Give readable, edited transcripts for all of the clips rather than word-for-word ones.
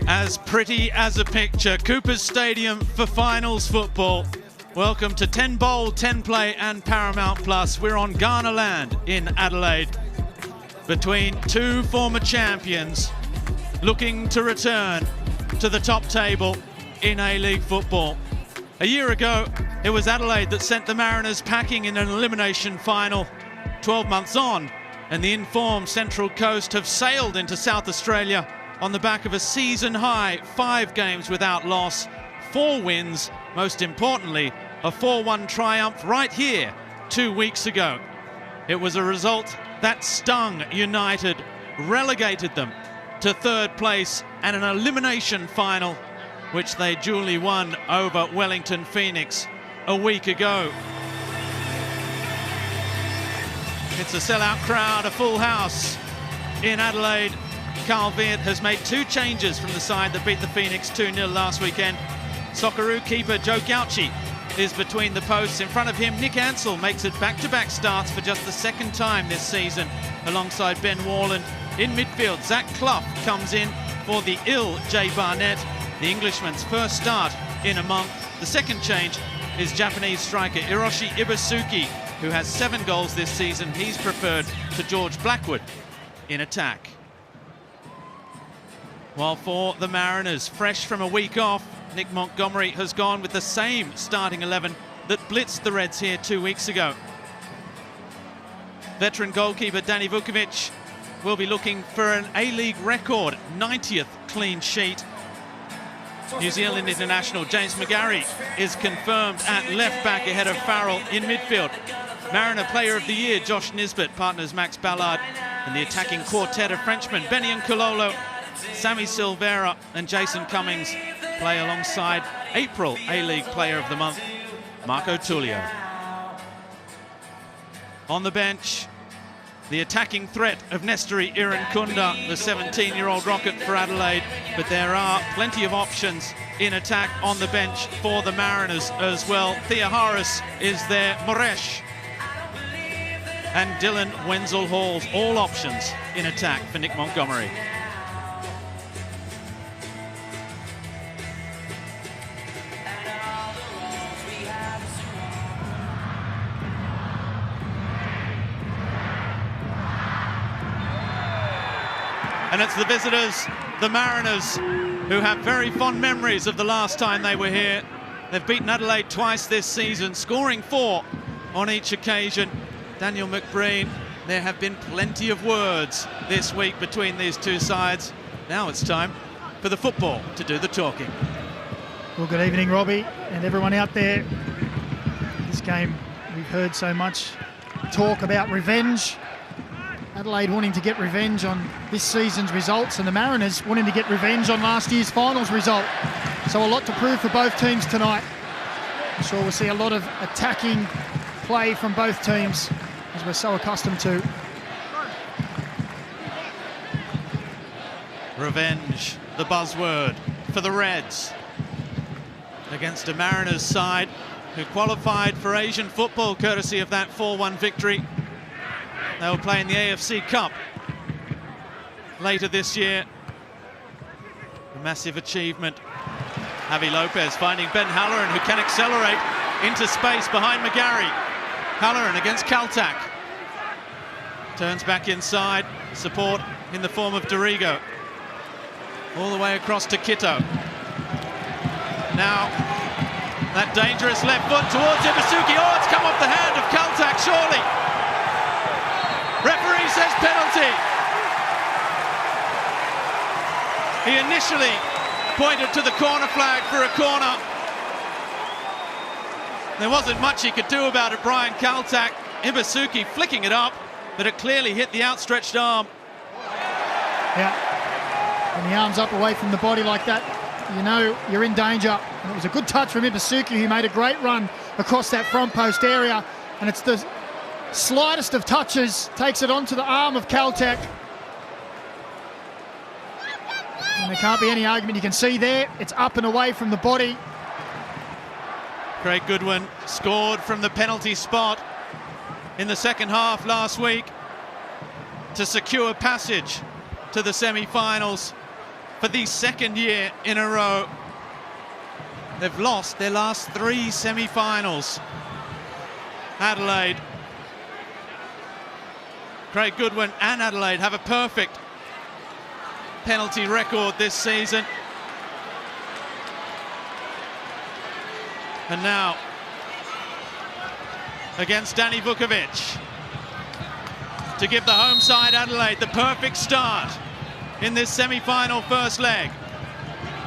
As pretty as a picture, Cooper's Stadium for finals football. Welcome to 10 Bowl, 10 Play and Paramount Plus. We're on Ghana land in Adelaide between two former champions looking to return to the top table in A-League football. A year ago, it was Adelaide that sent the Mariners packing in an elimination final. 12 months on, and the informed Central Coast have sailed into South Australia on the back of a season-high 5 games without loss, 4 wins, most importantly, a 4-1 triumph right here 2 weeks ago. It was a result that stung United, relegated them to 3rd place and an elimination final, which they duly won over Wellington Phoenix a week ago. It's a sellout crowd, a full house in Adelaide. Carl Veart has made 2 changes from the side that beat the Phoenix 2-0 last weekend. Socceroo keeper Joe Gauci is between the posts. In front of him, Nick Ansell makes it back-to-back starts for just the 2nd time this season, alongside Ben Warland. In midfield, Zach Clough comes in for the ill Jay Barnett, the Englishman's first start in a month. The 2nd change is Japanese striker Hiroshi Ibasuki, who has 7 goals this season. He's preferred to George Blackwood in attack. While for the Mariners, fresh from a week off, Nick Montgomery has gone with the same starting 11 that blitzed the Reds here 2 weeks ago. Veteran goalkeeper Danny Vukovic will be looking for an A-League record 90th clean sheet. New Zealand international James McGarry is confirmed at left back ahead of Farrell in midfield. Mariner Player of the Year Josh Nisbet partners Max Ballard in the attacking quartet of Frenchmen Benny Nkololo, Sammy Silvera and Jason Cummings play alongside April A-League Player of the Month Marco Tullio. On the bench, the attacking threat of Nestori Irankunda, the 17-year-old rocket for Adelaide, but there are plenty of options in attack on the bench for the Mariners as well. Thea Harris is there, Moresh and Dylan Wenzel-Halls, all options in attack for Nick Montgomery. And it's the visitors, the Mariners, who have very fond memories of the last time they were here. They've beaten Adelaide twice this season, scoring 4 on each occasion. Daniel McBreen, there have been plenty of words this week between these two sides. Now it's time for the football to do the talking. Well, good evening, Robbie, and everyone out there. This game, we've heard so much talk about revenge. Adelaide wanting to get revenge on this season's results, and the Mariners wanting to get revenge on last year's finals result. So a lot to prove for both teams tonight. I'm sure we'll see a lot of attacking play from both teams, as we're so accustomed to. Revenge, the buzzword for the Reds, against a Mariners side who qualified for Asian football courtesy of that 4-1 victory. They will play in the AFC Cup later this year. A massive achievement. Javi Lopez finding Ben Halloran, who can accelerate into space behind McGarry. Halloran against Kaltak. Turns back inside. Support in the form of Dorigo. All the way across to Kitto. Now, that dangerous left foot towards Ibasuki. Oh, it's come off the hand of Kaltak, surely. Referee says penalty. He initially pointed to the corner flag for a corner. There wasn't much he could do about it, Brian Kaltak. Ibasuki flicking it up, but it clearly hit the outstretched arm. Yeah, when the arm's up away from the body like that, you know you're in danger. And it was a good touch from Ibasuki, who made a great run across that front post area, and it's the slightest of touches, takes it onto the arm of Kaltak. And there can't be any argument. You can see there, it's up and away from the body. Craig Goodwin scored from the penalty spot in the second half last week to secure passage to the semi-finals. for the second year in a row. They've lost their last 3 semi-finals. Adelaide. Craig Goodwin and Adelaide have a perfect penalty record this season. And now, against Danny Vukovic, to give the home side Adelaide the perfect start in this semi-final first leg.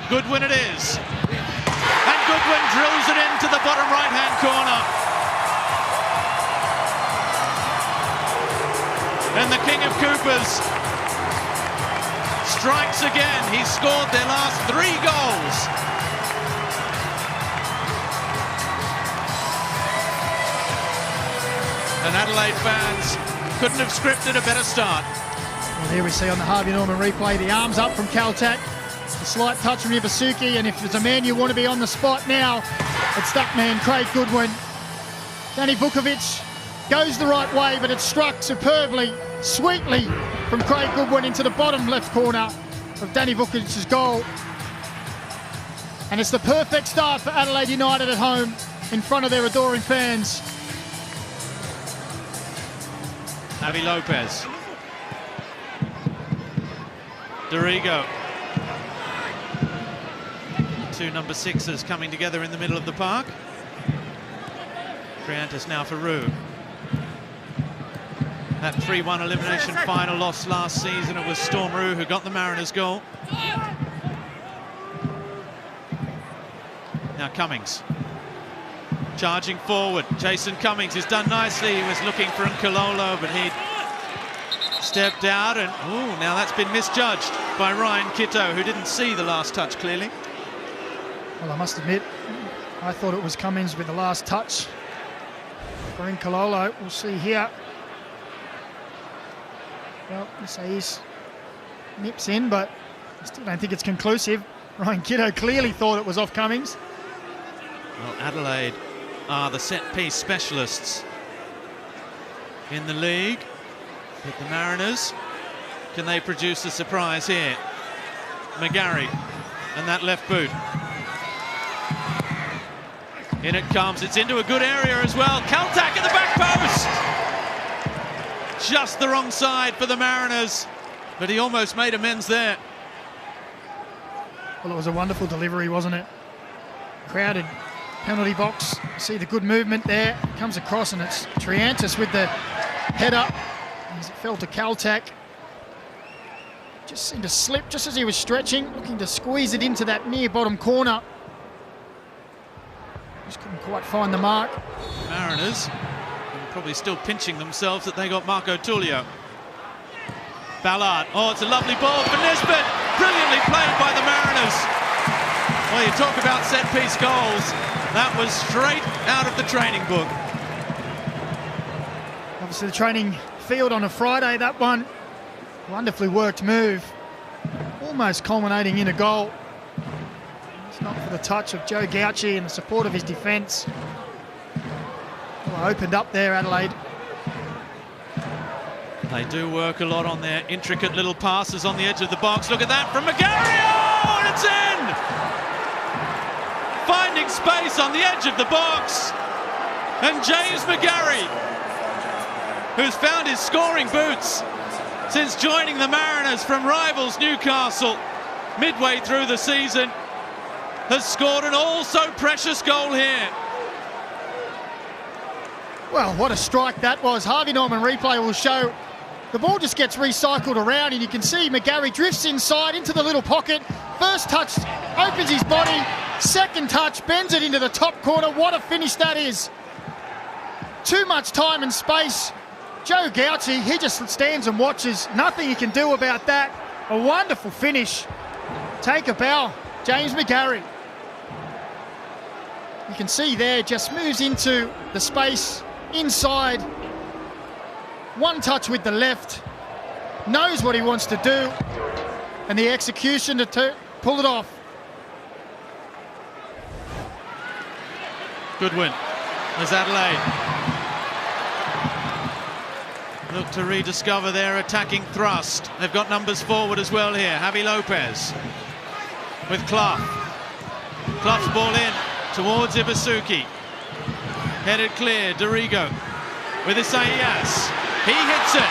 Goodwin it is. And Goodwin drills it into the bottom right-hand corner. And the King of Coopers strikes again. He's scored their last 3 goals. And Adelaide fans couldn't have scripted a better start. Well, here we see on the Harvey Norman replay the arms up from Kaltak. A slight touch from Ibasuki, and if there's a man you want to be on the spot now, it's that man, Craig Goodwin. Danny Vukovic goes the right way, but it's struck superbly, sweetly from Craig Goodwin into the bottom left corner of Danny Vukovic's goal. And it's the perfect start for Adelaide United at home in front of their adoring fans. Javi Lopez. Dorigo. 2 number 6s coming together in the middle of the park. Triantis now for Rue. That 3-1 elimination final loss last season, it was Storm Rue who got the Mariners goal. Now Cummings. Charging forward. Jason Cummings has done nicely. He was looking for Nkololo, but he stepped out, and now that's been misjudged by Ryan Kitto, who didn't see the last touch clearly. Well, I must admit, I thought it was Cummings with the last touch for Nkololo. We'll see here. Well, let's say he's nips in, but I still don't think it's conclusive. Ryan Kitto clearly thought it was off Cummings. Well, Adelaide are the set-piece specialists in the league. But the Mariners, can they produce a surprise here? McGarry and that left boot. In it comes, it's into a good area as well. Kaltak at the back post! Just the wrong side for the Mariners, but he almost made amends there. Well, it was a wonderful delivery, wasn't it? Crowded penalty box. See the good movement there. Comes across, and it's Triantis with the header as it fell to Kaltak. Just seemed to slip just as he was stretching, looking to squeeze it into that near bottom corner. Just couldn't quite find the mark. Mariners probably still pinching themselves that they got Marco Tullio. Ballard. Oh, it's a lovely ball for Nisbet. Brilliantly played by the Mariners. Well, you talk about set-piece goals. That was straight out of the training book. Obviously the training field on a Friday, that one. Wonderfully worked move. Almost culminating in a goal. It's not for the touch of Joe Gauci and the support of his defence. Well, opened up there, Adelaide. They do work a lot on their intricate little passes on the edge of the box. Look at that from McGarry. Oh, and it's in! Finding space on the edge of the box. And James McGarry, who's found his scoring boots since joining the Mariners from rivals Newcastle midway through the season, has scored an all-so-precious goal here. Well, what a strike that was. Harvey Norman replay will show the ball just gets recycled around, and you can see McGarry drifts inside into the little pocket. First touch opens his body. Second touch bends it into the top corner. What a finish that is. Too much time and space. Joe Gauci, he just stands and watches. Nothing he can do about that. A wonderful finish. Take a bow, James McGarry. You can see there, just moves into the space inside. One touch with the left. Knows what he wants to do. And the execution to pull it off. Goodwin. There's Adelaide. Look to rediscover their attacking thrust. They've got numbers forward as well here. Javi Lopez. with Clough. Clough's ball in towards Ibasuki. Headed clear, Dorigo with Isaias. He hits it.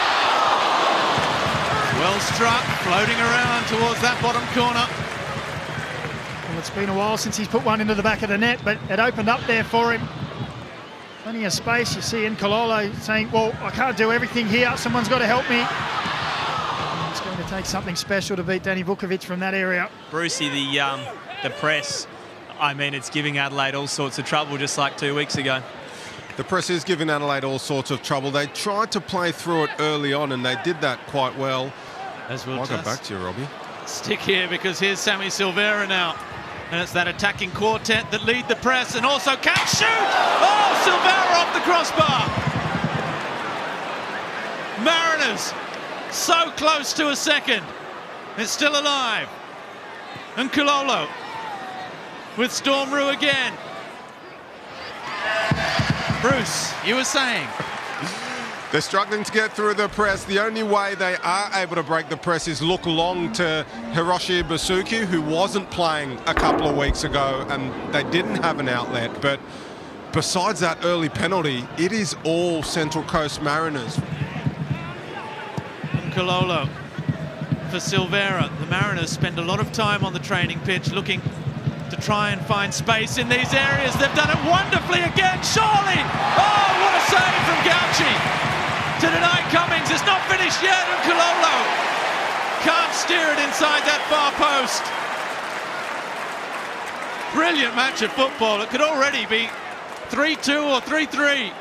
Well struck, floating around towards that bottom corner. Well, it's been a while since he's put one into the back of the net, but it opened up there for him. Plenty of space. You see Nkololo saying, well, I can't do everything here. Someone's got to help me. It's going to take something special to beat Danny Vukovic from that area. Brucey, the press, I mean, it's giving Adelaide all sorts of trouble, just like 2 weeks ago. The press is giving Adelaide all sorts of trouble. They tried to play through it early on, and they did that quite well. As we'll I'll go back to you, Robbie. Stick here, because here's Sammy Silvera now. And it's that attacking quartet that lead the press and also can shoot! Oh, Silvera off the crossbar! Mariners so close to a second. It's still alive. And Kololo with Storm Rue again. Bruce, you were saying? They're struggling to get through the press. The only way they are able to break the press is look long to Hiroshi Ibasuki, who wasn't playing a couple of weeks ago, and they didn't have an outlet. But besides that early penalty, it is all Central Coast Mariners. Kololo for Silvera. The Mariners spend a lot of time on the training pitch looking to try and find space in these areas. They've done it wonderfully again, surely! Oh, what a save from Gauci! To deny Cummings, it's not finished yet, and Kololo can't steer it inside that far post. Brilliant match of football. It could already be 3-2 or 3-3.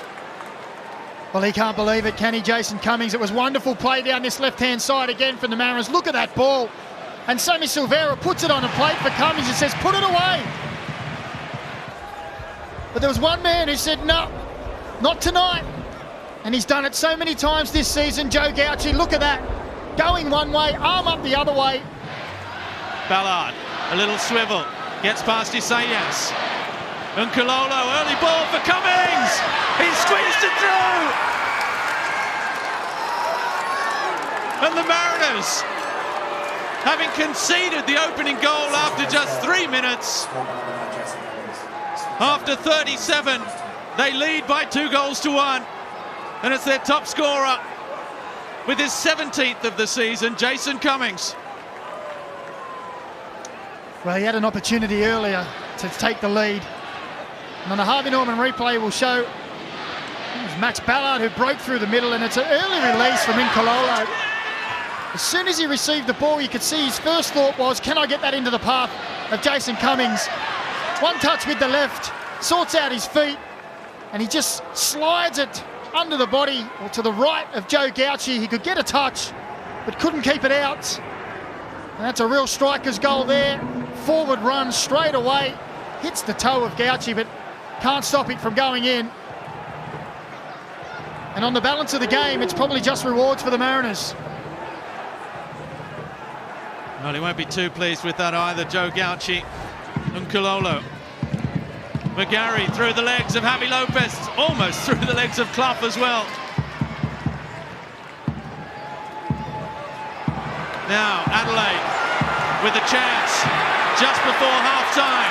Well, he can't believe it, can he, Jason Cummings? It was wonderful play down this left-hand side again from the Mariners. Look at that ball. And Sammy Silvera puts it on a plate for Cummings and says, put it away. But there was one man who said, no, not tonight. And he's done it so many times this season. Joe Gauci, look at that. Going one way, arm up the other way. Ballard, a little swivel, gets past Isaias. And Kololo, early ball for Cummings. He squeezed it through. And the Mariners, having conceded the opening goal after just 3 minutes, after 37, they lead by 2-1. And it's their top scorer with his 17th of the season, Jason Cummings. Well, he had an opportunity earlier to take the lead. And on the Harvey Norman replay will show it was Max Ballard who broke through the middle, and it's an early release from Nkololo. As soon as he received the ball, you could see his first thought was, can I get that into the path of Jason Cummings? One touch with the left, sorts out his feet, and he just slides it under the body or to the right of Joe Gauci. He could get a touch, but couldn't keep it out. And that's a real striker's goal there. Forward run straight away, hits the toe of Gauci, but can't stop it from going in. And on the balance of the game, it's probably just rewards for the Mariners. Well, he won't be too pleased with that either, Joe Gauci. And Kololo. McGarry through the legs of Javi Lopez, almost through the legs of Clough as well. Now Adelaide with a chance just before half-time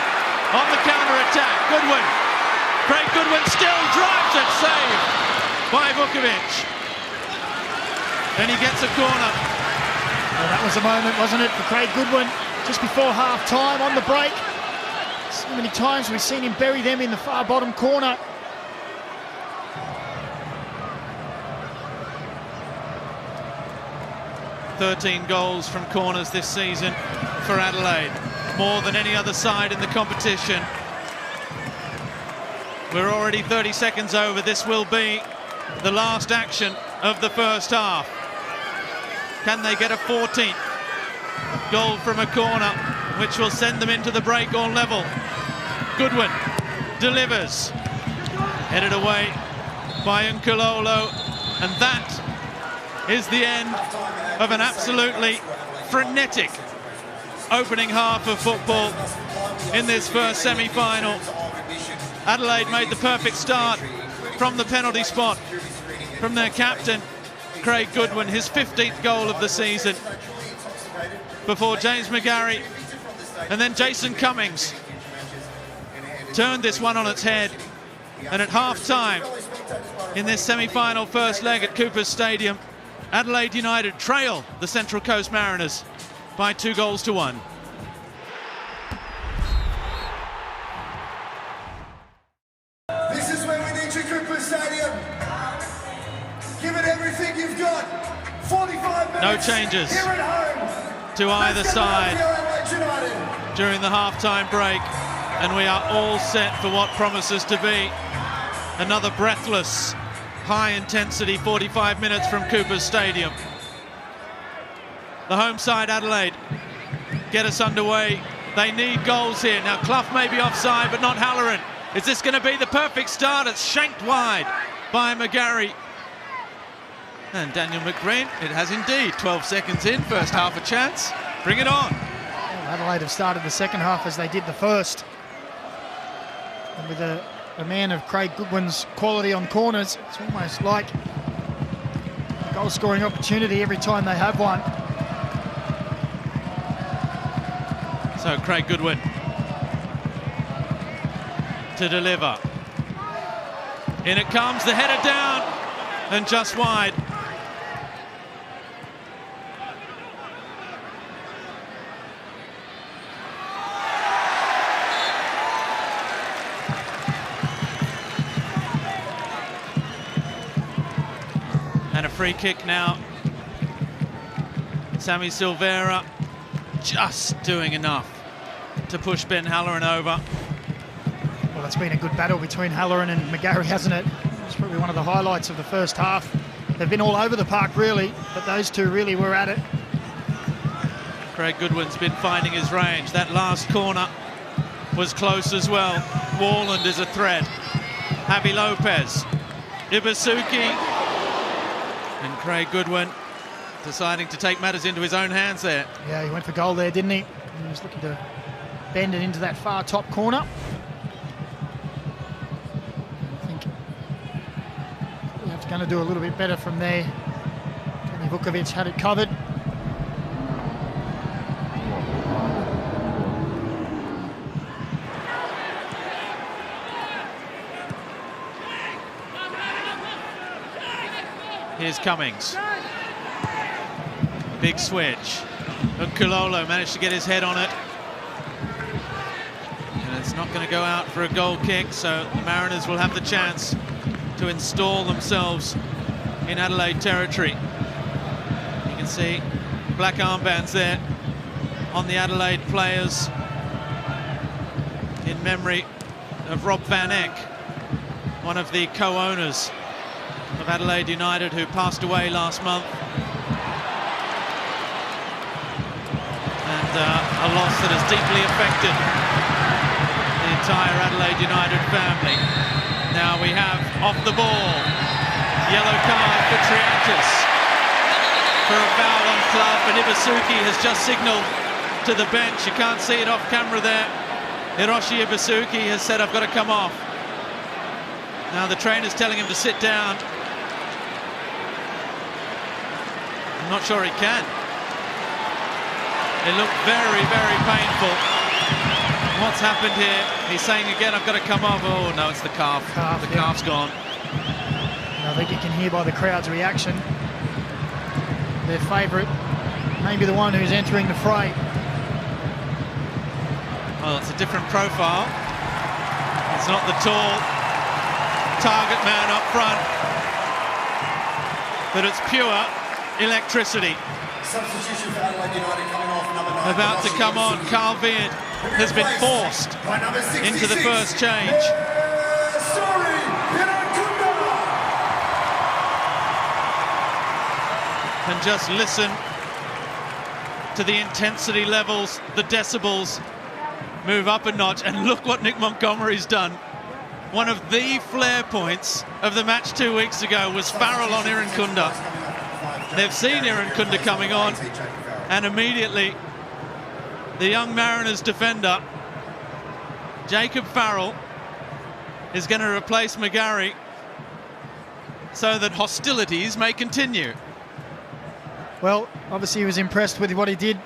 on the counter-attack. Goodwin. Craig Goodwin still drives it, saved by Vukovic. And he gets a corner. Well, that was a moment, wasn't it, for Craig Goodwin just before half-time on the break. So many times we've seen him bury them in the far bottom corner. "13 goals from corners this season for Adelaide, more than any other side in the competition. We're already 30 seconds over. This will be the last action of the first half. Can they get a 14th goal from a corner, which will send them into the break on level? Goodwin delivers, headed away by Nkololo, and that is the end of an absolutely frenetic opening half of football in this first semi-final. Adelaide made the perfect start from the penalty spot from their captain, Craig Goodwin, his 15th goal of the season, before James McGarry And then Jason Cummings turned this one on its head. And at half-time in this semi-final first leg at Coopers Stadium, Adelaide United trail the Central Coast Mariners by 2-1. This is where we need you, Coopers Stadium. Give it everything you've got. 45 minutes. No changes here at home to either side United during the half-time break, and we are all set for what promises to be another breathless, high-intensity 45 minutes from Coopers Stadium. The home side, Adelaide, get us underway. They need goals here. Now, Clough may be offside, but not Halloran. Is this going to be the perfect start? It's shanked wide by McGarry. And Daniel McGreen, it has indeed. 12 seconds in, first half a chance. Bring it on. Well, Adelaide have started the second half as they did the first. And with a man of Craig Goodwin's quality on corners, it's almost like a goal-scoring opportunity every time they have one. So Craig Goodwin to deliver. In it comes, the header down and just wide. And a free kick now. Sammy Silvera just doing enough to push Ben Halloran over. Well, it's been a good battle between Halloran and McGarry, hasn't it? It's probably one of the highlights of the first half. They've been all over the park, really, but those two really were at it. Craig Goodwin's been finding his range. That last corner was close as well. Warland is a threat. Javi Lopez, Ibasuki, and Craig Goodwin deciding to take matters into his own hands there. Yeah, he went for goal there, didn't he? He was looking to bend it into that far top corner. I think we have going to do a little bit better from there. Tony Vukovic had it covered. Here's Cummings. Big switch. But Kulolo managed to get his head on it. And it's not going to go out for a goal kick, so the Mariners will have the chance to install themselves in Adelaide territory. You can see black armbands there on the Adelaide players in memory of Rob Van Eck, one of the co-owners of Adelaide United, who passed away last month. And a loss that has deeply affected the entire Adelaide United family. Now we have off the ball, yellow card for Triantis for a foul on Clough, and Ibasuki has just signalled to the bench. You can't see it off camera there. Hiroshi Ibasuki has said, "I've got to come off." Now the trainer's telling him to sit down. I'm not sure he can. It looked very, very painful. What's happened here? He's saying again, "I've got to come off." Oh no, it's the calf. The calf's gone. And I think you can hear by the crowd's reaction, their favourite, maybe the one who's entering the fray. Well, it's a different profile. It's not the tall target man up front, but it's pure electricity. Substitution for Adelaide United coming off, number 9. About to come on, Carl Beard has been forced into the first change. And just listen to the intensity levels, the decibels move up a notch, and look what Nick Montgomery's done. One of the flare points of the match 2 weeks ago was Farrell on Irankunda. They've seen Irankunda coming on, and immediately the young Mariners defender, Jacob Farrell, is going to replace McGarry so that hostilities may continue. Well, obviously he was impressed with what he did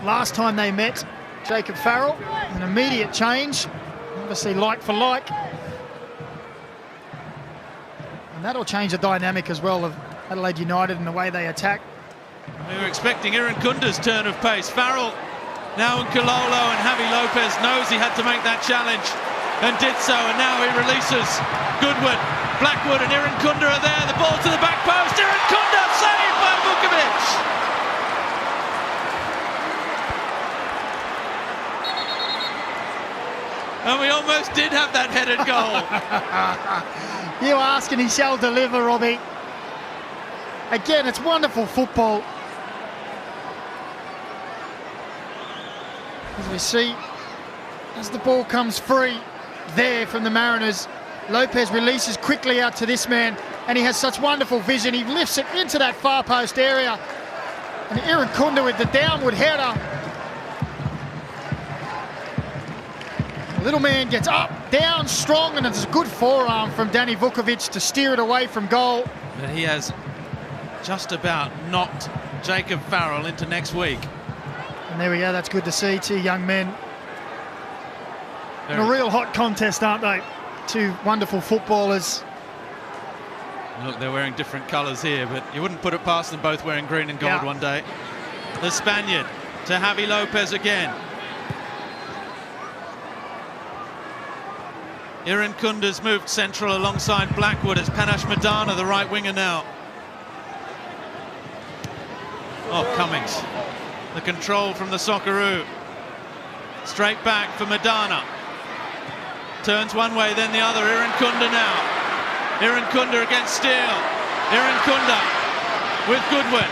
last time they met Jacob Farrell. An immediate change, obviously like for like. And that'll change the dynamic as well of Adelaide United and the way they attack. We were expecting Irankunda's turn of pace. Farrell now in Kololo, and Javi Lopez knows he had to make that challenge and did so, and now he releases Goodwin. Blackwood and Irankunda are there, the ball to the back post, Irankunda saved by Vukovic! And we almost did have that headed goal. You ask and he shall deliver, Robbie. Again, it's wonderful football. As we see, as the ball comes free there from the Mariners, Lopez releases quickly out to this man, and he has such wonderful vision. He lifts it into that far post area, and Irankunda with the downward header. The little man gets up, down, strong, and it's a good forearm from Danny Vukovic to steer it away from goal. But he has just about knocked Jacob Farrell into next week. And there we go, that's good to see. Two young men in a real hot contest, aren't they? Two wonderful footballers. Look, they're wearing different colours here, but you wouldn't put it past them both wearing green and gold one day. The Spaniard to Javi Lopez again. Irankunda's moved central alongside Blackwood. It's Panache Madana, the right winger now. Oh, Cummings. The control from the Socceroo. Straight back for Madana. Turns one way, then the other. Irankunda now. Irankunda against Steele. Irankunda with Goodwin.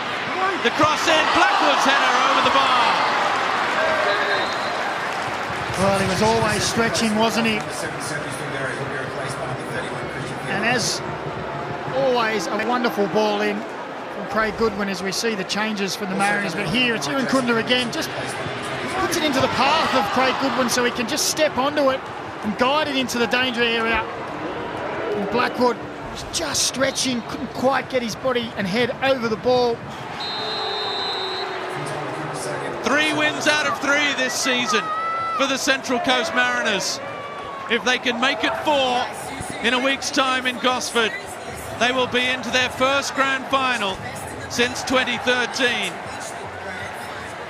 The cross in. Blackwood's header over the bar. Well, he was always stretching, wasn't he? And as always, a wonderful ball in from Craig Goodwin as we see the changes from the Mariners. But here it's Irankunda again, just puts it into the path of Craig Goodwin so he can just step onto it and guide it into the danger area. And Blackwood was just stretching, couldn't quite get his body and head over the ball. 3 wins out of 3 this season for the Central Coast Mariners. If they can make it 4 in a week's time in Gosford, they will be into their first grand final since 2013.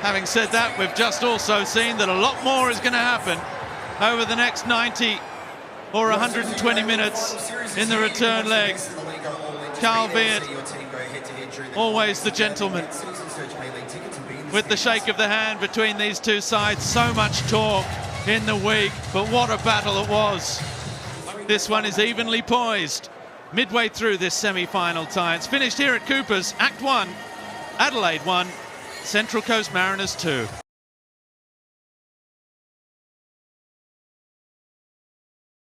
Having said that, we've just also seen that a lot more is going to happen over the next 90 or 120 minutes in the return leg. Carl Beard, always the gentleman, with the shake of the hand between these two sides. So much talk in the week, but what a battle it was. This one is evenly poised midway through this semi-final tie. It's finished here at Cooper's. Act 1, Adelaide 1, Central Coast Mariners 2.